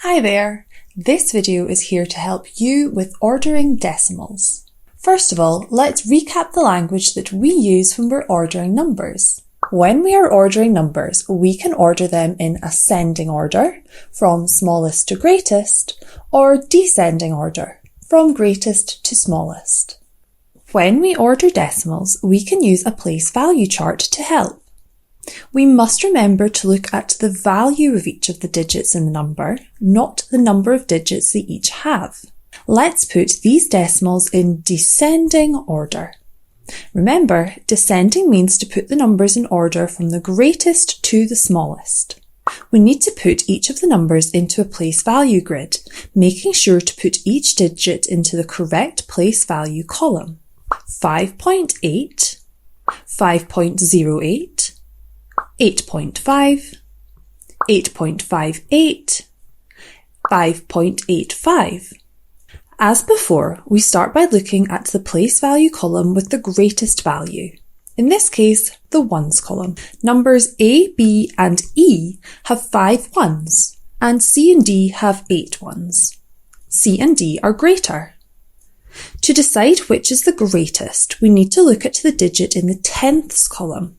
Hi there! This video is here to help you with ordering decimals. First of all, let's recap the language that we use when we're ordering numbers. When we are ordering numbers, we can order them in ascending order, from smallest to greatest, or descending order, from greatest to smallest. When we order decimals, we can use a place value chart to help. We must remember to look at the value of each of the digits in the number, not the number of digits they each have. Let's put these decimals in descending order. Remember, descending means to put the numbers in order from the greatest to the smallest. We need to put each of the numbers into a place value grid, making sure to put each digit into the correct place value column. 5.8, 5.08, 8.5, 8.58, 5.85. As before, we start by looking at the place value column with the greatest value. In this case, the ones column. Numbers A, B and E have 5 ones, and C and D have 8 ones. C and D are greater. To decide which is the greatest, we need to look at the digit in the tenths column.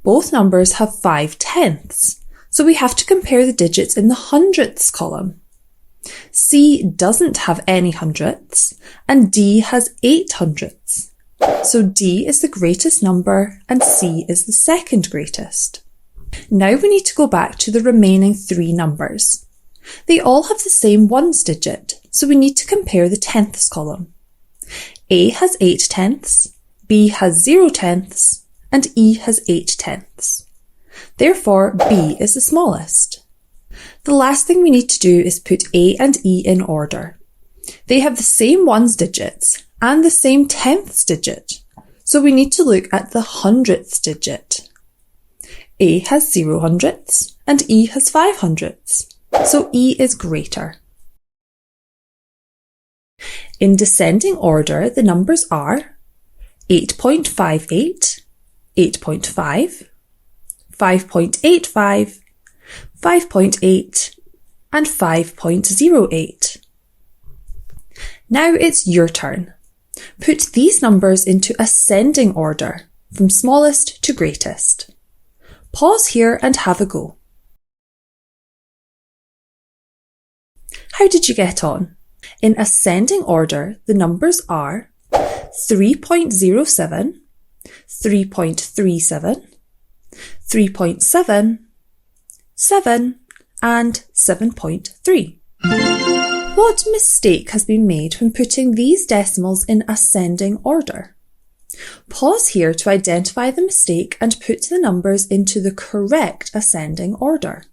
Both numbers have 5 tenths, so we have to compare the digits in the hundredths column. C doesn't have any hundredths, and D has 8 hundredths. So D is the greatest number, and C is the second greatest. Now we need to go back to the remaining 3 numbers. They all have the same ones digit, so we need to compare the tenths column. A has 8 tenths, B has 0 tenths, and E has 8 tenths. Therefore, B is the smallest. The last thing we need to do is put A and E in order. They have the same ones digits and the same tenths digit, so we need to look at the hundredths digit. A has 0 hundredths and E has 5 hundredths, so E is greater. In descending order, the numbers are 8.58, 8.5, 5.85, 5.8 and 5.08. Now it's your turn. Put these numbers into ascending order, from smallest to greatest. Pause here and have a go. How did you get on? In ascending order, the numbers are 3.07, 3.37, 3.7, 7 and 7.3. What mistake has been made when putting these decimals in ascending order? Pause here to identify the mistake and put the numbers into the correct ascending order.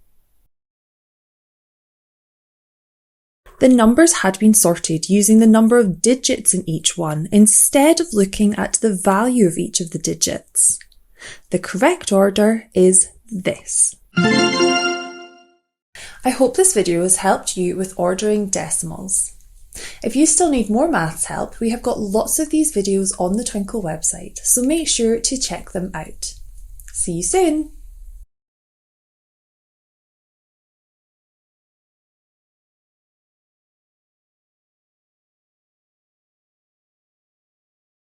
The numbers had been sorted using the number of digits in each one instead of looking at the value of each of the digits. The correct order is this. I hope this video has helped you with ordering decimals. If you still need more maths help, we have got lots of these videos on the Twinkl website, so make sure to check them out. See you soon!